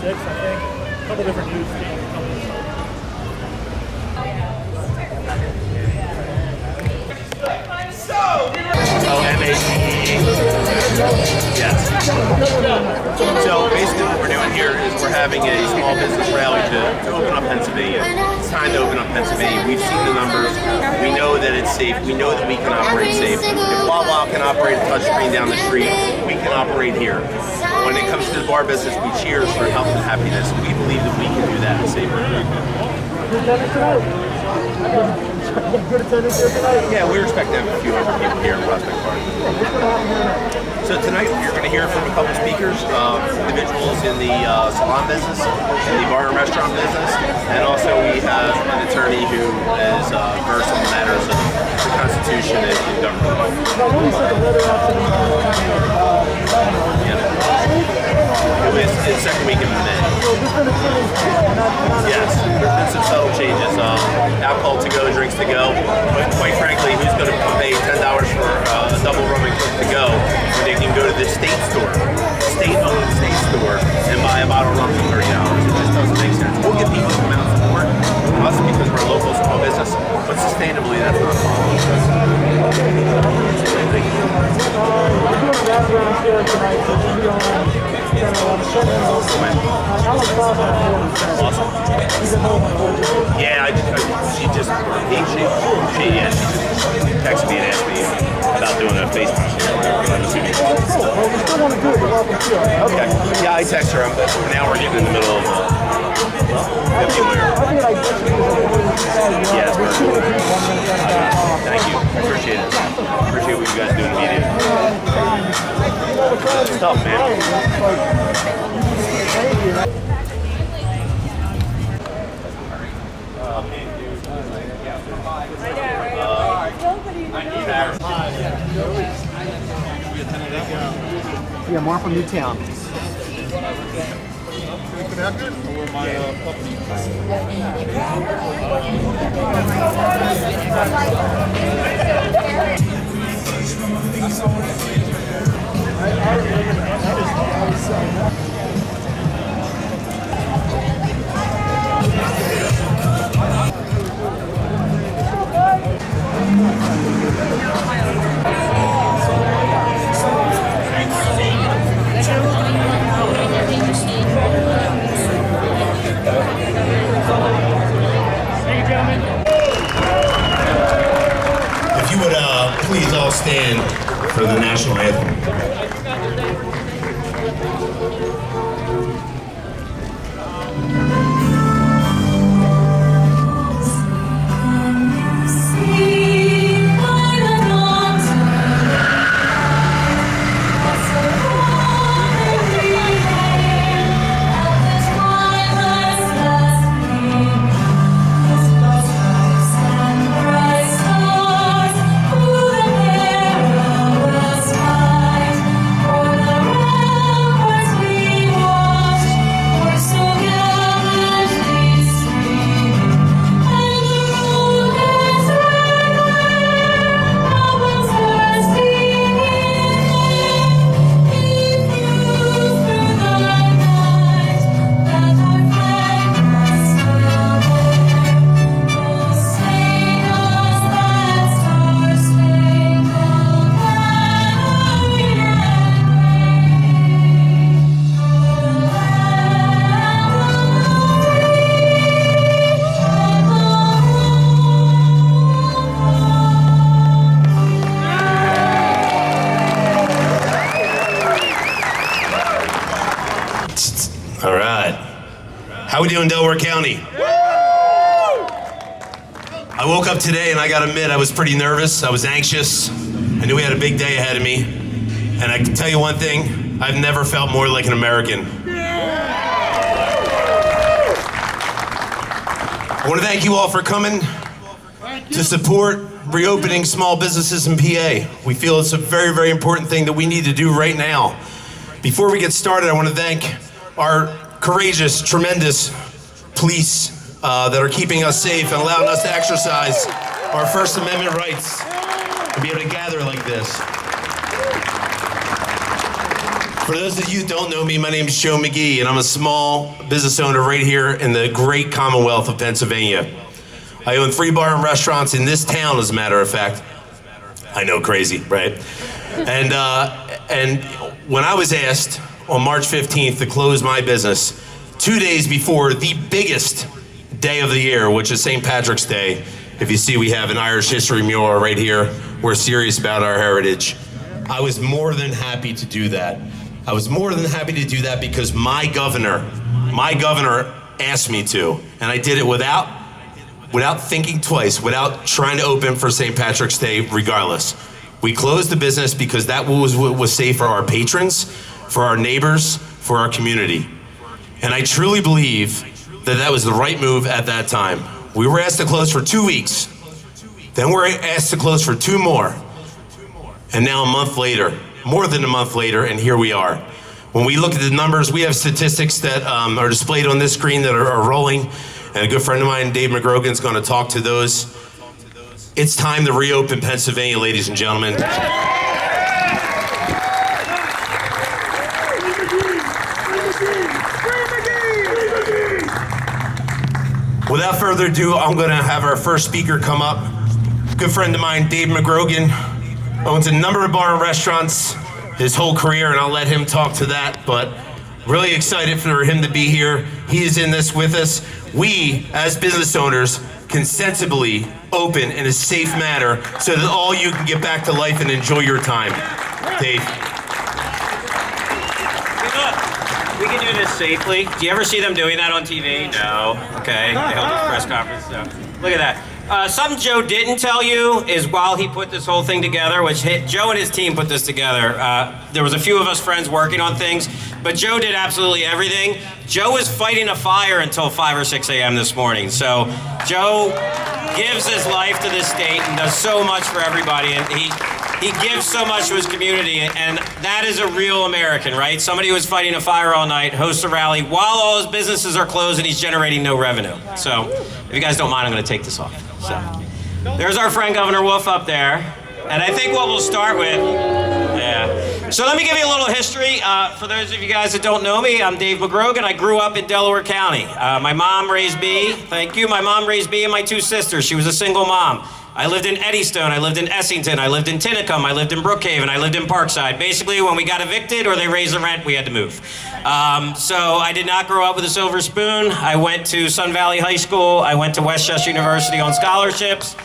6, I think. A couple different news companies. Oh, M-A-C-E. Yes. So basically what we're doing here is we're having a small business rally to open up Pennsylvania. It's time to open up Pennsylvania. We've seen the numbers. We know that it's safe. We know that we can operate safe. If Wawa can operate a touchscreen down the street, we can operate here. When it comes to the bar business, we cheers for health and happiness. We believe that we can do that safely. Good attendance here tonight? Yeah, we're expecting to have a few hundred people here in Prospect Park. So tonight you're going to hear from a couple speakers, individuals in the salon business, in the bar and restaurant business, and also we have an attorney who is versed in the matters of the Constitution and government. It was the second week of May. Yes, there's been some subtle changes. Alcohol to go, drinks to go. But quite frankly, who's going to pay $10 for a double rum and coke to go when they can go to the state store, state-owned state store, and buy a bottle of rum for $30? It just doesn't make sense. We'll get people to come out and support us because we're a local small business, but sustainably, that's not possible. Awesome. Yeah, she just texted me and asked me about doing a FaceTime or whatever. Okay. Yeah, I text her. But now we're getting in the middle of 50 where. Yes, thank you. Appreciate it. Appreciate what you guys do in the media. It's tough, man. Yeah, more from Newtown. Connected? Or my company? If you would please all stand for the national anthem. All right. How we doing, Delaware County? I woke up today and I gotta admit I was pretty nervous. I was anxious. I knew we had a big day ahead of me. And I can tell you one thing, I've never felt more like an American. I want to thank you all for coming to support reopening small businesses in PA. We feel it's a very, very important thing that we need to do right now. Before we get started, I want to thank our courageous, tremendous police that are keeping us safe and allowing us to exercise our First Amendment rights to be able to gather like this. For those of you who don't know me, my name is Joe McGee, and I'm a small business owner right here in the great Commonwealth of Pennsylvania. I own 3 bar and restaurants in this town, as a matter of fact. I know, crazy, right? And when I was asked on March 15th to close my business, 2 days before the biggest day of the year, which is St. Patrick's Day, if you see we have an Irish history mural right here, we're serious about our heritage. I was more than happy to do that. I was more than happy to do that because my governor asked me to, and I did it without thinking twice, without trying to open for St. Patrick's Day regardless. We closed the business because that was what was safe for our patrons, for our neighbors, for our community. And I truly believe that that was the right move at that time. We were asked to close for 2 weeks. Then we're asked to close for 2 more. And now a month later, more than a month later, and here we are. When we look at the numbers, we have statistics that are displayed on this screen that are rolling, and a good friend of mine, Dave McGrogan, is going to talk to those. It's time to reopen Pennsylvania, ladies and gentlemen. Without further ado, I'm going to have our first speaker come up. Good friend of mine, Dave McGrogan, owns a number of bar and restaurants his whole career, and I'll let him talk to that, but really excited for him to be here. He is in this with us. We, as business owners, can sensibly open in a safe manner so that all you can get back to life and enjoy your time. Dave. We can do this safely. Do you ever see them doing that on TV? No. Okay. They held this press conference. So. Look at that. Something Joe didn't tell you is while he put this whole thing together, Joe and his team put this together, there was a few of us friends working on things, but Joe did absolutely everything. Joe was fighting a fire until 5 or 6 a.m. this morning. So Joe gives his life to this state and does so much for everybody, and he gives so much to his community, and that is a real American, right? Somebody who was fighting a fire all night, hosts a rally, while all his businesses are closed and he's generating no revenue. So, if you guys don't mind, I'm gonna take this off. So, there's our friend Governor Wolf up there, and I think what we'll start with, So let me give you a little history. For those of you guys that don't know me, I'm Dave McGrogan. I grew up in Delaware County. My mom raised me, thank you, my mom raised me and my 2 sisters. She was a single mom. I lived in Eddystone, I lived in Essington, I lived in Tinicum, I lived in Brookhaven, I lived in Parkside. Basically, when we got evicted or they raised the rent, we had to move. So I did not grow up with a silver spoon. I went to Sun Valley High School, I went to West Chester University on scholarships,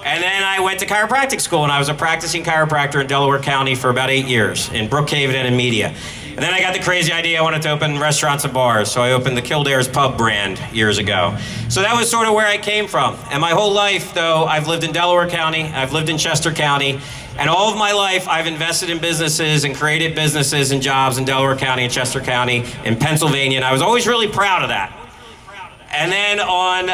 and then I went to chiropractic school, and I was a practicing chiropractor in Delaware County for about 8 years, in Brookhaven and in Media. And then I got the crazy idea I wanted to open restaurants and bars, so I opened the Kildare's Pub brand years ago. So that was sort of where I came from. And my whole life, though, I've lived in Delaware County, I've lived in Chester County, and all of my life I've invested in businesses and created businesses and jobs in Delaware County and Chester County, in Pennsylvania, and I was always really proud of that. And then on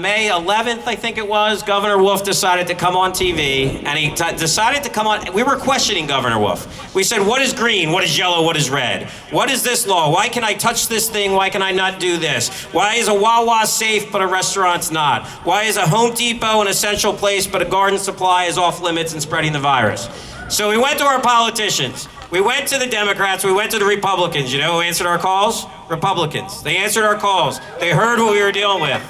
May 11th, I think it was, Governor Wolf decided to come on TV, and he decided to come on. We were questioning Governor Wolf. We said, what is green? What is yellow? What is red? What is this law? Why can I touch this thing? Why can I not do this? Why is a Wawa safe, but a restaurant's not? Why is a Home Depot an essential place, but a garden supply is off limits and spreading the virus? So we went to our politicians. We went to the Democrats, we went to the Republicans. You know who answered our calls? Republicans. They answered our calls. They heard what we were dealing with.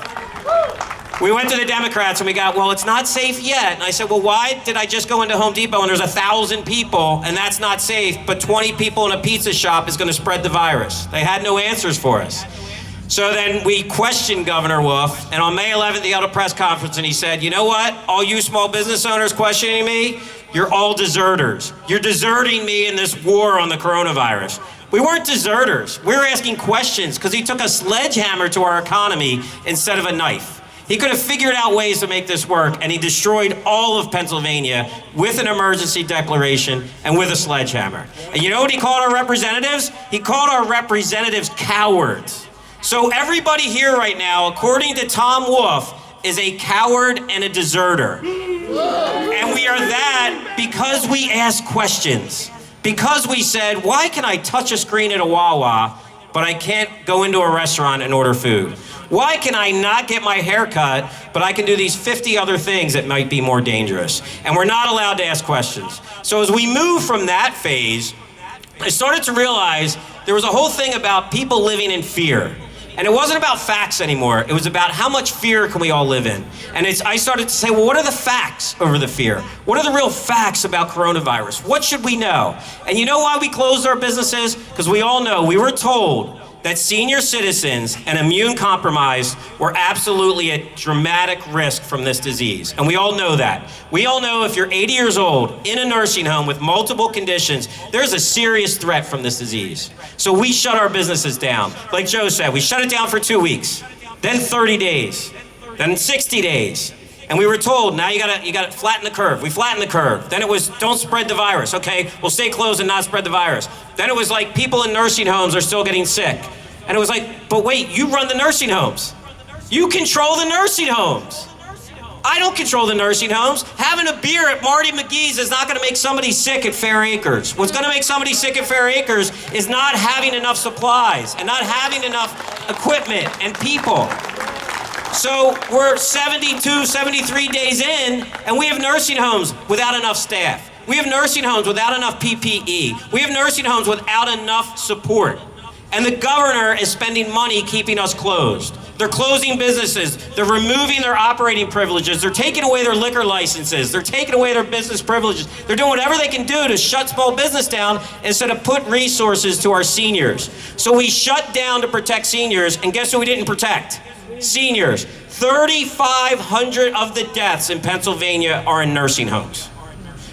We went to the Democrats and we got, well, it's not safe yet. And I said, well, why did I just go into Home Depot and there's 1,000 people and that's not safe, but 20 people in a pizza shop is gonna spread the virus? They had no answers for us. So then we questioned Governor Wolf, and on May 11th, he held a press conference and he said, you know what? All you small business owners questioning me, you're all deserters. You're deserting me in this war on the coronavirus. We weren't deserters. We were asking questions because he took a sledgehammer to our economy instead of a knife. He could have figured out ways to make this work, and he destroyed all of Pennsylvania with an emergency declaration and with a sledgehammer. And you know what he called our representatives? He called our representatives cowards. So everybody here right now, according to Tom Wolf, is a coward and a deserter. And we are that because we ask questions. Because we said, why can I touch a screen at a Wawa, but I can't go into a restaurant and order food? Why can I not get my hair cut, but I can do these 50 other things that might be more dangerous? And we're not allowed to ask questions. So as we move from that phase, I started to realize there was a whole thing about people living in fear. And it wasn't about facts anymore. It was about how much fear can we all live in. And I started to say, well, what are the facts over the fear? What are the real facts about coronavirus? What should we know? And you know why we closed our businesses? Because we all know, we were told that senior citizens and immune compromised were absolutely at dramatic risk from this disease. And we all know that. We all know if you're 80 years old in a nursing home with multiple conditions, there's a serious threat from this disease. So we shut our businesses down. Like Joe said, we shut it down for 2 weeks, then 30 days, then 60 days. And we were told, now you gotta flatten the curve. We flattened the curve. Then it was, don't spread the virus. Okay, we'll stay closed and not spread the virus. Then it was like, people in nursing homes are still getting sick. And it was like, but wait, you run the nursing homes. You control the nursing homes. I don't control the nursing homes. Having a beer at Marty McGee's is not gonna make somebody sick at Fair Acres. What's gonna make somebody sick at Fair Acres is not having enough supplies and not having enough equipment and people. So we're 72, 73 days in, and we have nursing homes without enough staff. We have nursing homes without enough PPE. We have nursing homes without enough support. And the governor is spending money keeping us closed. They're closing businesses. They're removing their operating privileges. They're taking away their liquor licenses. They're taking away their business privileges. They're doing whatever they can do to shut small business down instead of put resources to our seniors. So we shut down to protect seniors, and guess who we didn't protect? Seniors. 3,500 of the deaths in Pennsylvania are in nursing homes.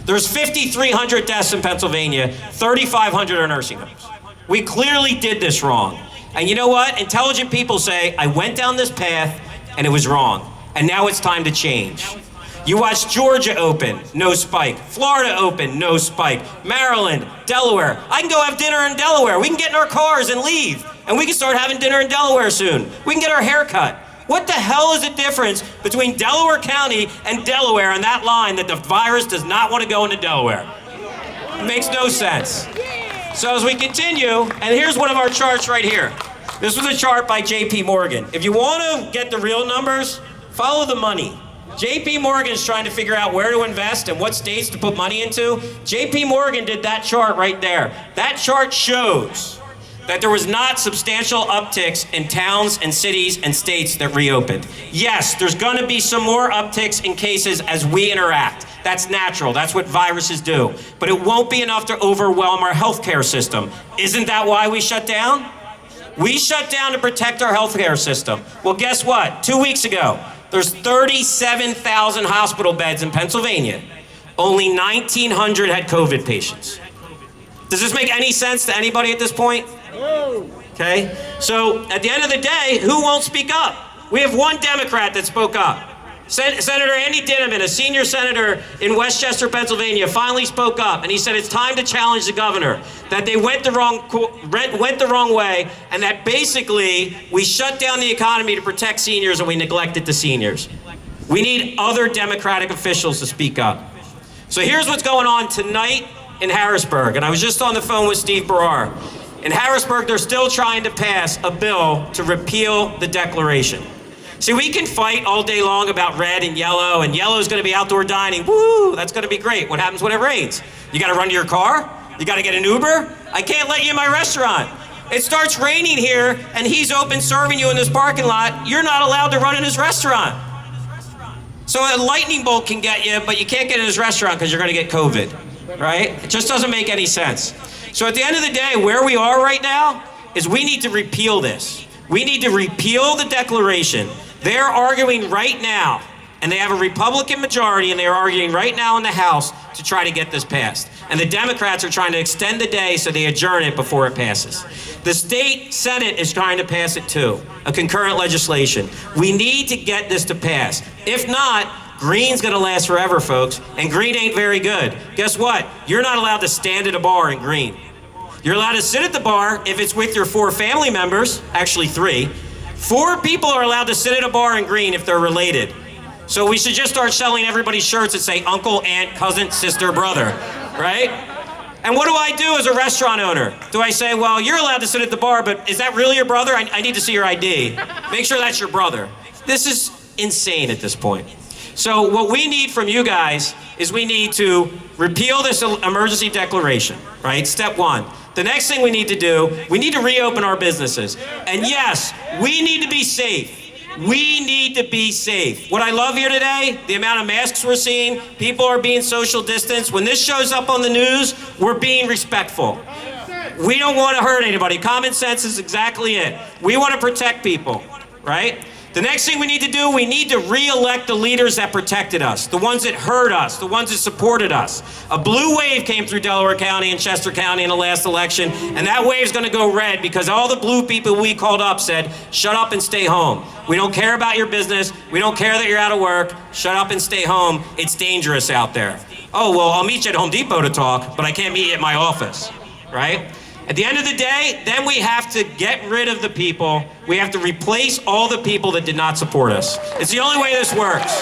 There's 5,300 deaths in Pennsylvania, 3,500 are nursing homes. We clearly did this wrong. And you know what? Intelligent people say, I went down this path and it was wrong. And now it's time to change. You watch Georgia open, no spike. Florida open, no spike. Maryland, Delaware. I can go have dinner in Delaware. We can get in our cars and leave. And we can start having dinner in Delaware soon. We can get our hair cut. What the hell is the difference between Delaware County and Delaware on that line that the virus does not want to go into Delaware? It makes no sense. So as we continue, and here's one of our charts right here. This was a chart by JP Morgan. If you want to get the real numbers, follow the money. JP Morgan's trying to figure out where to invest and what states to put money into. JP Morgan did that chart right there. That chart shows that there was not substantial upticks in towns and cities and states that reopened. Yes, there's gonna be some more upticks in cases as we interact. That's natural, that's what viruses do. But it won't be enough to overwhelm our healthcare system. Isn't that why we shut down? We shut down to protect our healthcare system. Well, guess what? 2 weeks ago, there's 37,000 hospital beds in Pennsylvania. Only 1,900 had COVID patients. Does this make any sense to anybody at this point? Okay, so at the end of the day, who won't speak up? We have one Democrat that spoke up. Senator Andy Dinniman, a senior senator in Westchester, Pennsylvania, finally spoke up, and he said it's time to challenge the governor, that they went the wrong way, and that basically we shut down the economy to protect seniors and we neglected the seniors. We need other Democratic officials to speak up. So here's what's going on tonight in Harrisburg, and I was just on the phone with Steve Barrar. In Harrisburg, they're still trying to pass a bill to repeal the Declaration. See, we can fight all day long about red and yellow is gonna be outdoor dining. Woo, that's gonna be great. What happens when it rains? You gotta run to your car? You gotta get an Uber? I can't let you in my restaurant. It starts raining here and he's open serving you in this parking lot. You're not allowed to run in his restaurant. So a lightning bolt can get you, but you can't get in his restaurant because you're gonna get COVID, right? It just doesn't make any sense. So at the end of the day, where we are right now is we need to repeal this. We need to repeal the Declaration. They're arguing right now, and they have a Republican majority, and they're arguing right now in the House to try to get this passed. And the Democrats are trying to extend the day so they adjourn it before it passes. The state Senate is trying to pass it too, a concurrent legislation. We need to get this to pass. If not, green's gonna last forever, folks, and green ain't very good. Guess what? You're not allowed to stand at a bar in green. You're allowed to sit at the bar if it's with your 4 family members, actually 3. 4 people are allowed to sit at a bar in green if they're related. So we should just start selling everybody shirts that say uncle, aunt, cousin, sister, brother, right? And what do I do as a restaurant owner? Do I say, well, you're allowed to sit at the bar, but is that really your brother? I need to see your ID. Make sure that's your brother. This is insane at this point. So what we need from you guys is we need to repeal this emergency declaration, right? Step 1. The next thing we need to do, we need to reopen our businesses. And yes, we need to be safe. We need to be safe. What I love here today, the amount of masks we're seeing, people are being social distanced. When this shows up on the news, we're being respectful. We don't want to hurt anybody. Common sense is exactly it. We want to protect people, right? The next thing we need to do, we need to re-elect the leaders that protected us, the ones that heard us, the ones that supported us. A blue wave came through Delaware County and Chester County in the last election, and that wave's going to go red because all the blue people we called up said, shut up and stay home. We don't care about your business. We don't care that you're out of work. Shut up and stay home. It's dangerous out there. Oh, well, I'll meet you at Home Depot to talk, but I can't meet you at my office, right? At the end of the day, then we have to get rid of the people. We have to replace all the people that did not support us. It's the only way this works.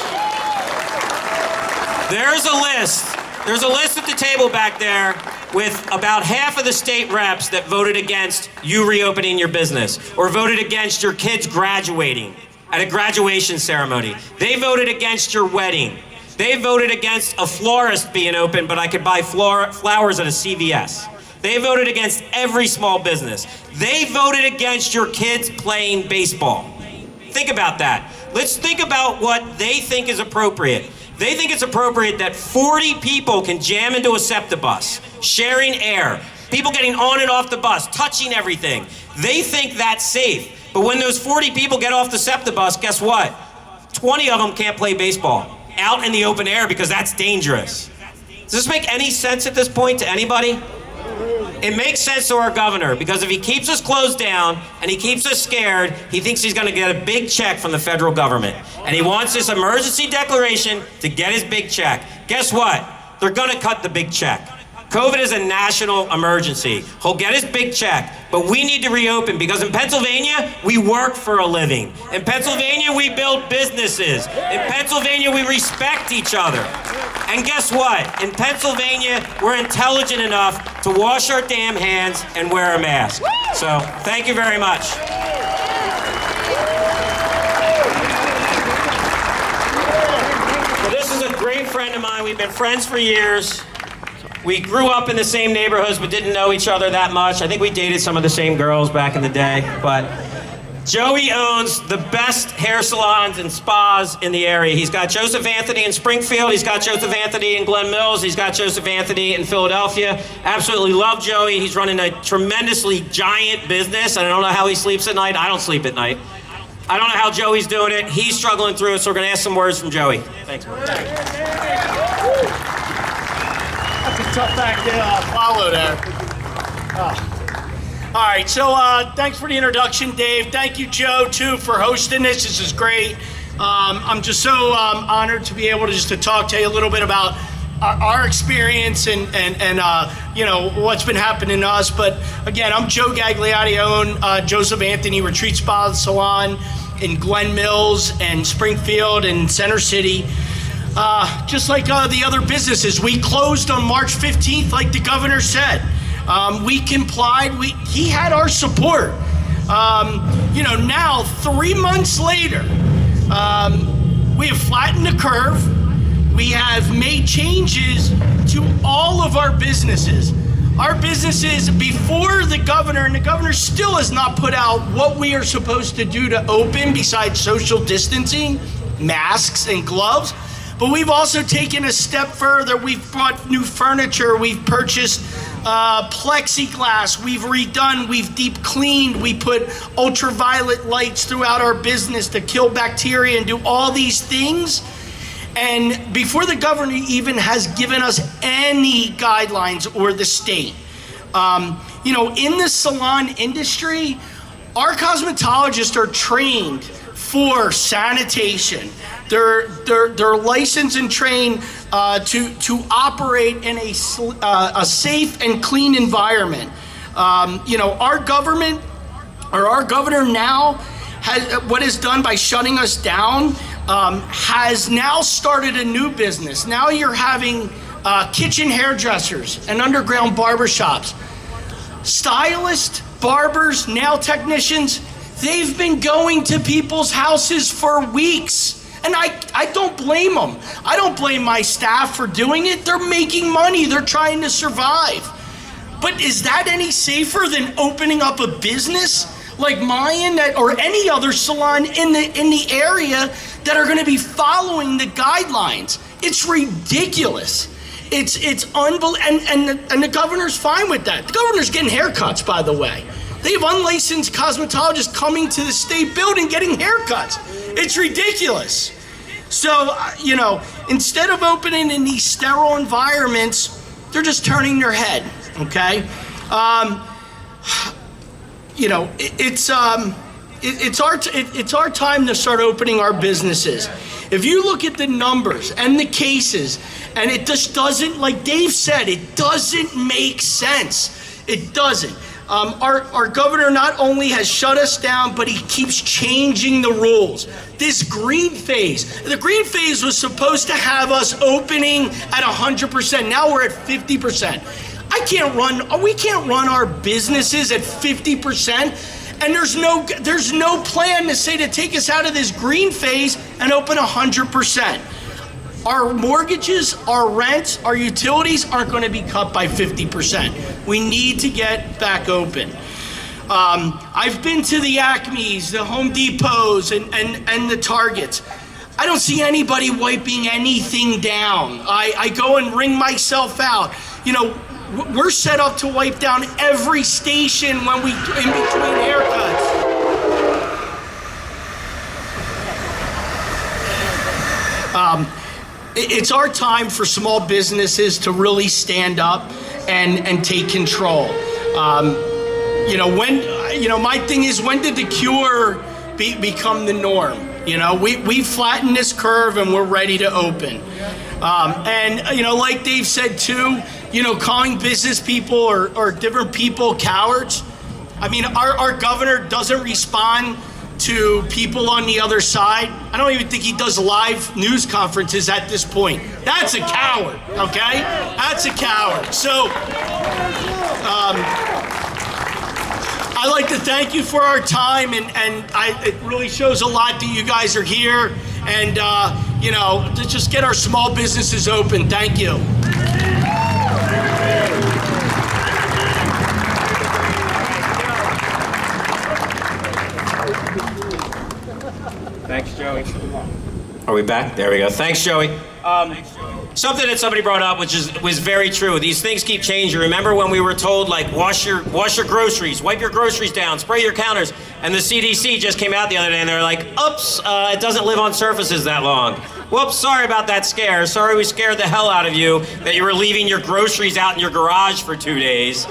There's a list. There's a list at the table back there with about half of the state reps that voted against you reopening your business or voted against your kids graduating at a graduation ceremony. They voted against your wedding. They voted against a florist being open, but I could buy flowers at a CVS. They voted against every small business. They voted against your kids playing baseball. Think about that. Let's think about what they think is appropriate. They think it's appropriate that 40 people can jam into a SEPTA bus, sharing air, people getting on and off the bus, touching everything. They think that's safe. But when those 40 people get off the SEPTA bus, guess what? 20 of them can't play baseball out in the open air because that's dangerous. Does this make any sense at this point to anybody? It makes sense to our governor because if he keeps us closed down and he keeps us scared, he thinks he's going to get a big check from the federal government. And he wants this emergency declaration to get his big check. Guess what? They're going to cut the big check. COVID is a national emergency. He'll get his big check, but we need to reopen because in Pennsylvania, we work for a living. In Pennsylvania, we build businesses. In Pennsylvania, we respect each other. And guess what? In Pennsylvania, we're intelligent enough to wash our damn hands and wear a mask. So, thank you very much. So this is a great friend of mine. We've been friends for years. We grew up in the same neighborhoods but didn't know each other that much. I think we dated some of the same girls back in the day. But Joey owns the best hair salons and spas in the area. He's got Joseph Anthony in Springfield. He's got Joseph Anthony in Glen Mills. He's got Joseph Anthony in Philadelphia. Absolutely love Joey. He's running a tremendously giant business. I don't know how he sleeps at night. I don't sleep at night. I don't know how Joey's doing it. He's struggling through it, so we're going to ask some words from Joey. Thanks. That's a tough act to follow there. All right, so thanks for the introduction, Dave. Thank you, Joe, too, for hosting this. This is great. I'm just so honored to be able to just to talk to you a little bit about our experience and you know, what's been happening to us. But again, I'm Joe Gagliotti. I own Joseph Anthony Retreat Spa Salon in Glen Mills and Springfield and Center City. Just like the other businesses, we closed on March 15th, like the governor said. We complied. He had our support. You know, now 3 months later, we have flattened the curve. We have made changes to all of our businesses. Our businesses before the governor, and the governor still has not put out what we are supposed to do to open besides social distancing, masks and gloves. But we've also taken a step further. We've bought new furniture. We've purchased plexiglass. We've redone. We've deep cleaned. We put ultraviolet lights throughout our business to kill bacteria and do all these things. And before the governor even has given us any guidelines or the state, you know, in the salon industry, our cosmetologists are trained for sanitation. They're licensed and trained to operate in a safe and clean environment. You know, our government, or our governor now, what is done by shutting us down, has now started a new business. Now you're having kitchen hairdressers and underground barbershops. Stylists, barbers, nail technicians, they've been going to people's houses for weeks. And I don't blame them. I don't blame my staff for doing it. They're making money. They're trying to survive. But is that any safer than opening up a business like mine or any other salon in the area that are going to be following the guidelines? It's ridiculous. It's unbelievable, and the governor's fine with that. The governor's getting haircuts, by the way. They have unlicensed cosmetologists coming to the state building getting haircuts. It's ridiculous. So, instead of opening in these sterile environments, they're just turning their head, okay? It's our time to start opening our businesses. If you look at the numbers and the cases, and it just doesn't, like Dave said, it doesn't make sense. It doesn't. Our governor not only has shut us down, but he keeps changing the rules. This green phase, the green phase was supposed to have us opening at 100%. Now we're at 50%. We can't run our businesses at 50%. And there's no plan to take us out of this green phase and open 100%. Our mortgages, our rents, our utilities aren't going to be cut by 50%. We need to get back open. I've been to the Acmes, the Home Depots, and the Targets. I don't see anybody wiping anything down. I go and wring myself out. We're set up to wipe down every station when we in between haircuts. It's our time for small businesses to really stand up and take control. My thing is, when did the cure become the norm? We flattened this curve and we're ready to open. Like Dave said too, calling business people or different people cowards. Our governor doesn't respond to people on the other side. I don't even think he does live news conferences at this point. That's a coward, okay? That's a coward. So, I'd like to thank you for our time, and it really shows a lot that you guys are here, and to just get our small businesses open. Thank you. Thanks, Joey. Are we back? There we go. Thanks, Joey. Something that somebody brought up, which was very true. These things keep changing. Remember when we were told, like, wash your groceries, wipe your groceries down, spray your counters, and the CDC just came out the other day and they're like, oops, it doesn't live on surfaces that long. Whoops, sorry about that scare. Sorry we scared the hell out of you that you were leaving your groceries out in your garage for 2 days.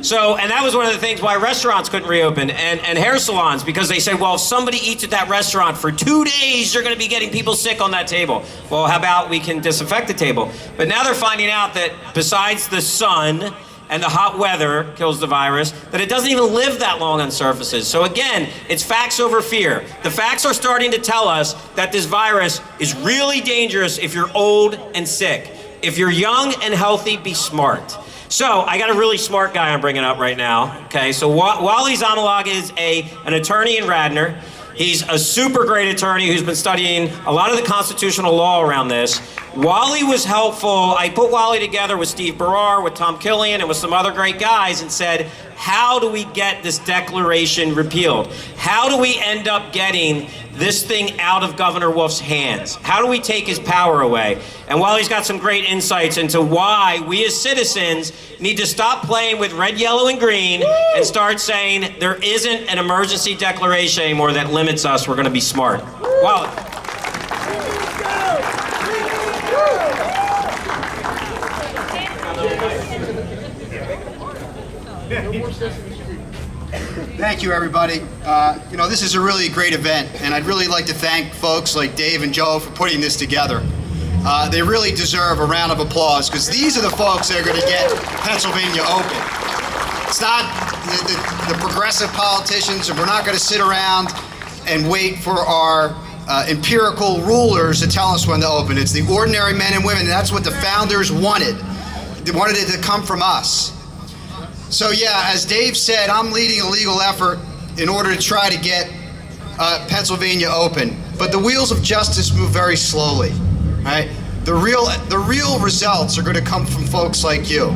So, and that was one of the things why restaurants couldn't reopen and hair salons, because they said, well, if somebody eats at that restaurant for 2 days, you're going to be getting people sick on that table. Well, how about we can disinfect the table? But now they're finding out that besides the sun and the hot weather kills the virus, that it doesn't even live that long on surfaces. So again, it's facts over fear. The facts are starting to tell us that this virus is really dangerous if you're old and sick. If you're young and healthy, be smart. So I got a really smart guy I'm bringing up right now. Okay, so Wally Zonalog is an attorney in Radnor. He's a super great attorney who's been studying a lot of the constitutional law around this. Wally was helpful. I put Wally together with Steve Barrar, with Tom Killian, and with some other great guys and said, how do we get this declaration repealed? How do we end up getting this thing out of Governor Wolf's hands? How do we take his power away? And Wally's got some great insights into why we as citizens need to stop playing with red, yellow, and green and start saying there isn't an emergency declaration anymore that limits us. We're going to be smart. Wally. Thank you, everybody. This is a really great event, and I'd really like to thank folks like Dave and Joe for putting this together. They really deserve a round of applause, because these are the folks that are going to get Pennsylvania open. It's not the progressive politicians, and we're not going to sit around and wait for our empirical rulers to tell us when to open. It's the ordinary men and women, and that's what the founders wanted. They wanted it to come from us. So yeah, as Dave said, I'm leading a legal effort in order to try to get Pennsylvania open. But the wheels of justice move very slowly, right? The real results are going to come from folks like you.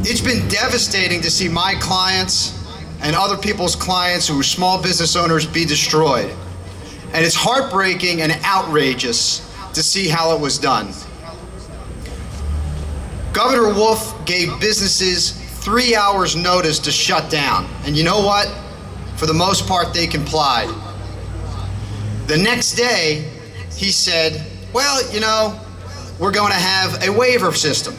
It's been devastating to see my clients and other people's clients who are small business owners be destroyed. And it's heartbreaking and outrageous to see how it was done. Governor Wolf gave businesses 3 hours notice to shut down. And you know what? For the most part, they complied. The next day, he said, well, you know, we're going to have a waiver system.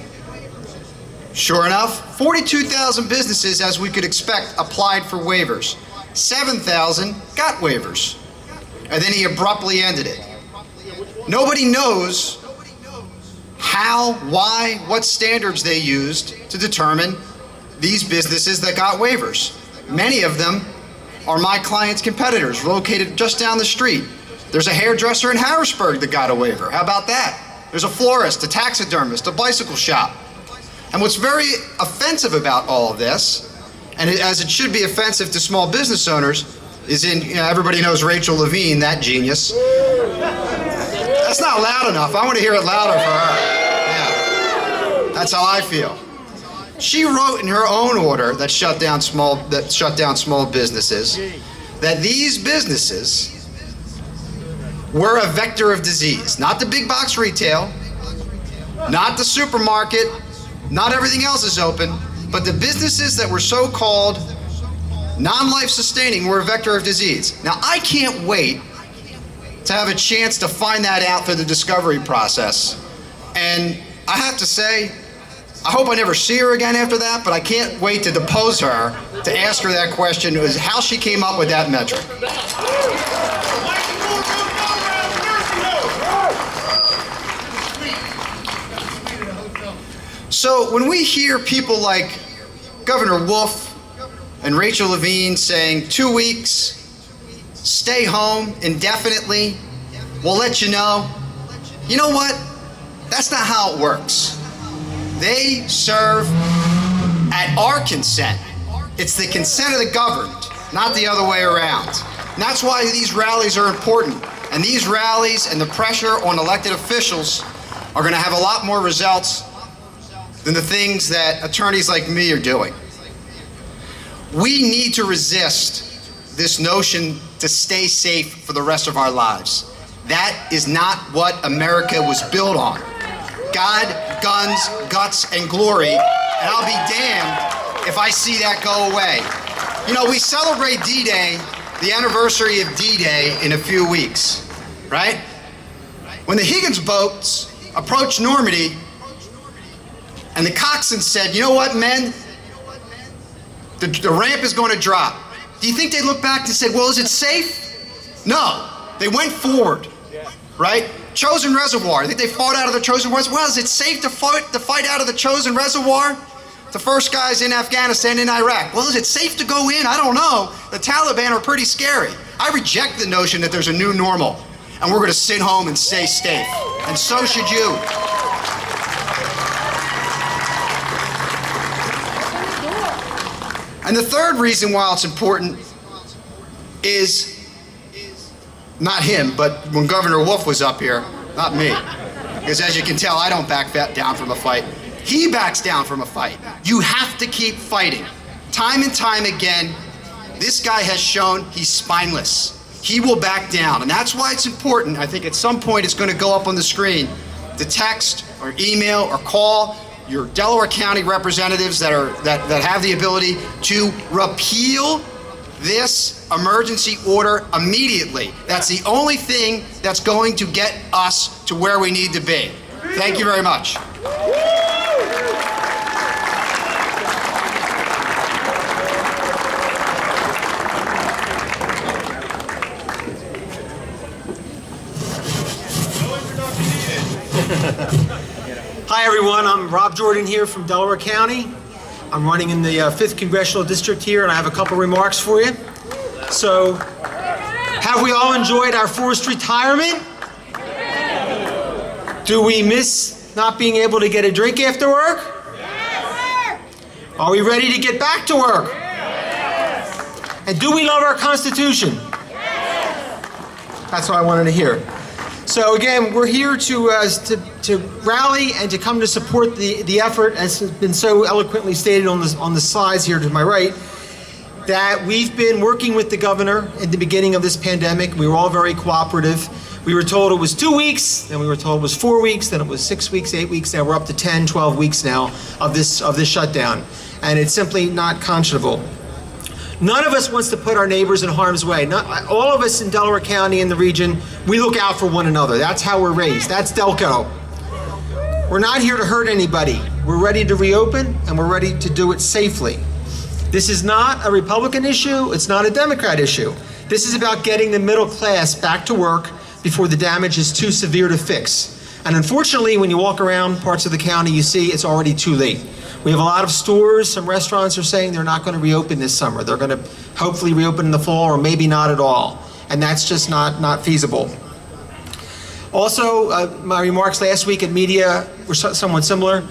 Sure enough, 42,000 businesses, as we could expect, applied for waivers. 7,000 got waivers. And then he abruptly ended it. Nobody knows how, why, what standards they used to determine these businesses that got waivers. Many of them are my clients' competitors, located just down the street. There's a hairdresser in Harrisburg that got a waiver. How about that? There's a florist, a taxidermist, a bicycle shop. And what's very offensive about all of this, and as it should be offensive to small business owners, is everybody knows Rachel Levine, that genius. That's not loud enough. I want to hear it louder for her. Yeah. That's how I feel. She wrote in her own order that shut down small businesses that these businesses were a vector of disease. Not the big box retail, not the supermarket, not everything else is open, but the businesses that were so-called non-life sustaining were a vector of disease. Now, I can't wait to have a chance to find that out through the discovery process. And I have to say, I hope I never see her again after that, but I can't wait to depose her to ask her that question, is how she came up with that metric. So when we hear people like Governor Wolf and Rachel Levine saying 2 weeks, stay home indefinitely, we'll let you know. You know what? That's not how it works. They serve at our consent. It's the consent of the governed, not the other way around. And that's why these rallies are important. And these rallies and the pressure on elected officials are going to have a lot more results than the things that attorneys like me are doing. We need to resist this notion to stay safe for the rest of our lives. That is not what America was built on. God, guns, guts, and glory, and I'll be damned if I see that go away. You know, we celebrate D-Day, the anniversary of D-Day, in a few weeks, right? When the Higgins boats approached Normandy, and the coxswain said, you know what, men? The ramp is going to drop. Do you think they looked back and said, well, is it safe? No. They went forward, right? Chosin Reservoir. I think they fought out of the Chosin Reservoir. Well, is it safe to fight out of the Chosin Reservoir? The first guys in Afghanistan and Iraq. Well, is it safe to go in? I don't know. The Taliban are pretty scary. I reject the notion that there's a new normal and we're going to sit home and stay safe. And so should you. And the third reason why it's important is not him, but when Governor Wolf was up here, not me. Because as you can tell, I don't back down from a fight. He backs down from a fight. You have to keep fighting. Time and time again, this guy has shown he's spineless. He will back down. And that's why it's important, I think at some point it's going to go up on the screen, to text or email or call your Delaware County representatives that have the ability to repeal this emergency order immediately. That's the only thing that's going to get us to where we need to be. Thank you very much. Hi everyone, I'm Rob Jordan here from Delaware County. I'm running in the 5th Congressional District here, and I have a couple remarks for you. So, have we all enjoyed our forced retirement? Do we miss not being able to get a drink after work? Are we ready to get back to work? And do we love our Constitution? That's what I wanted to hear. So again, we're here to rally and to come to support the effort, as has been so eloquently stated on the slides here to my right, that we've been working with the governor in the beginning of this pandemic. We were all very cooperative. We were told it was 2 weeks, then we were told it was 4 weeks, then it was 6 weeks, 8 weeks, now we're up to 10, 12 weeks now of this shutdown. And it's simply not conscionable. None of us wants to put our neighbors in harm's way. All of us in Delaware County and the region, we look out for one another. That's how we're raised. That's Delco. We're not here to hurt anybody. We're ready to reopen, and we're ready to do it safely. This is not a Republican issue. It's not a Democrat issue. This is about getting the middle class back to work before the damage is too severe to fix. And unfortunately, when you walk around parts of the county, you see it's already too late. We have a lot of stores, some restaurants are saying they're not going to reopen this summer. They're going to hopefully reopen in the fall, or maybe not at all. And that's just not feasible. Also, my remarks last week at media were somewhat similar.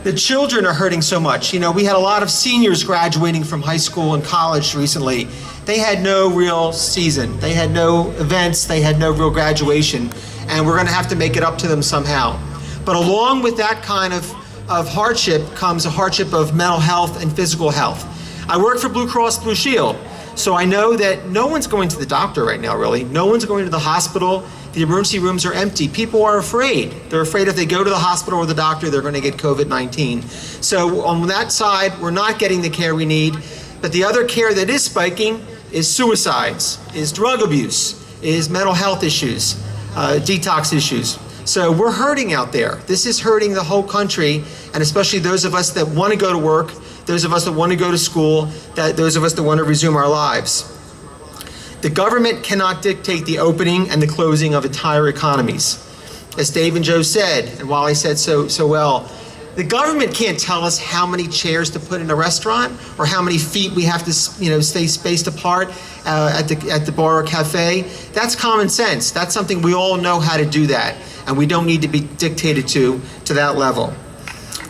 The children are hurting so much. You know, we had a lot of seniors graduating from high school and college recently. They had no real season. They had no events. They had no real graduation. And we're going to have to make it up to them somehow. But along with that kind of hardship comes a hardship of mental health and physical health. I work for Blue Cross Blue Shield, so I know that no one's going to the doctor right now, really. No one's going to the hospital. The emergency rooms are empty. People are afraid. They're afraid if they go to the hospital or the doctor, they're going to get COVID-19. So on that side, we're not getting the care we need. But the other care that is spiking is suicides, is drug abuse, is mental health issues, detox issues. So we're hurting out there. This is hurting the whole country, and especially those of us that want to go to work, those of us that want to go to school, those of us that want to resume our lives. The government cannot dictate the opening and the closing of entire economies. As Dave and Joe said, and Wally said so well, the government can't tell us how many chairs to put in a restaurant or how many feet we have to, stay spaced apart at the bar or cafe. That's common sense. That's something we all know how to do that, and we don't need to be dictated to that level.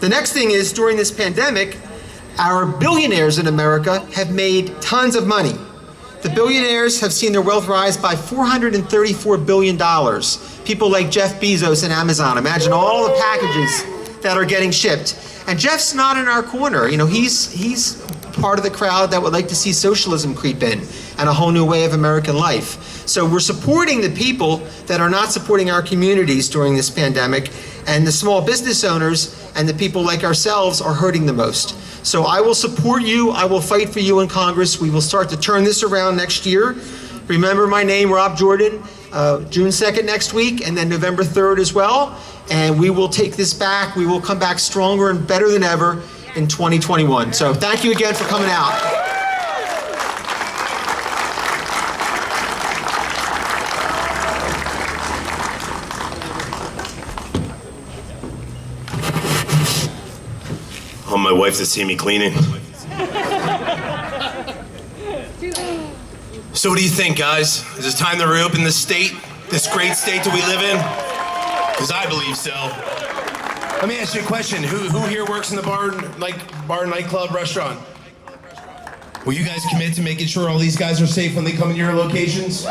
The next thing is, during this pandemic, our billionaires in America have made tons of money. The billionaires have seen their wealth rise by $434 billion. People like Jeff Bezos and Amazon. Imagine all the packages that are getting shipped. And Jeff's not in our corner. You know, he's part of the crowd that would like to see socialism creep in and a whole new way of American life. So we're supporting the people that are not supporting our communities during this pandemic, and the small business owners and the people like ourselves are hurting the most. So I will support you. I will fight for you in Congress. We will start to turn this around next year. Remember my name, Rob Jordan, June 2nd next week, and then November 3rd as well. And we will take this back. We will come back stronger and better than ever in 2021. So thank you again for coming out. Oh, my wife to see me cleaning. So what do you think, guys? Is it time to reopen this state, this great state that we live in? Because I believe so. Let me ask you a question. Who here works in the bar, nightclub, restaurant? Will you guys commit to making sure all these guys are safe when they come into your locations?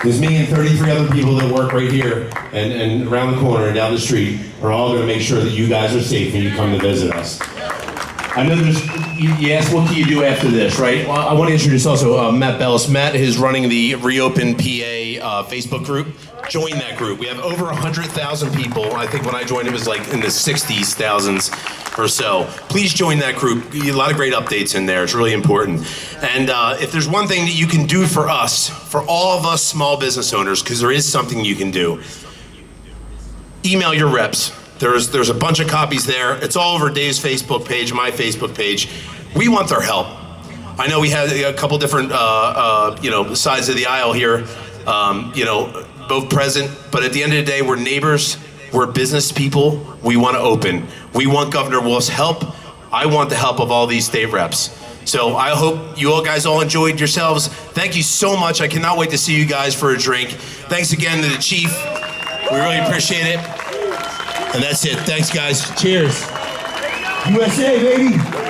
There's me and 33 other people that work right here and around the corner and down the street are all going to make sure that you guys are safe when you come to visit us. I know you asked, what can you do after this, right? Well, I want to introduce also Matt Bellis. Matt is running the Reopen PA Facebook group. Join that group. We have over 100,000 people. I think when I joined it was like in the 60s, thousands or so. Please join that group. A lot of great updates in there. It's really important. And if there's one thing that you can do for us, for all of us small business owners, because there is something you can do, email your reps. There's a bunch of copies there. It's all over Dave's Facebook page, my Facebook page. We want their help. I know we had a couple different sides of the aisle here, both present, but at the end of the day, we're neighbors, we're business people, we want to open. We want Governor Wolf's help. I want the help of all these state reps. So I hope you all guys all enjoyed yourselves. Thank you so much. I cannot wait to see you guys for a drink. Thanks again to the chief. We really appreciate it. And that's it. Thanks, guys. Cheers. USA, baby.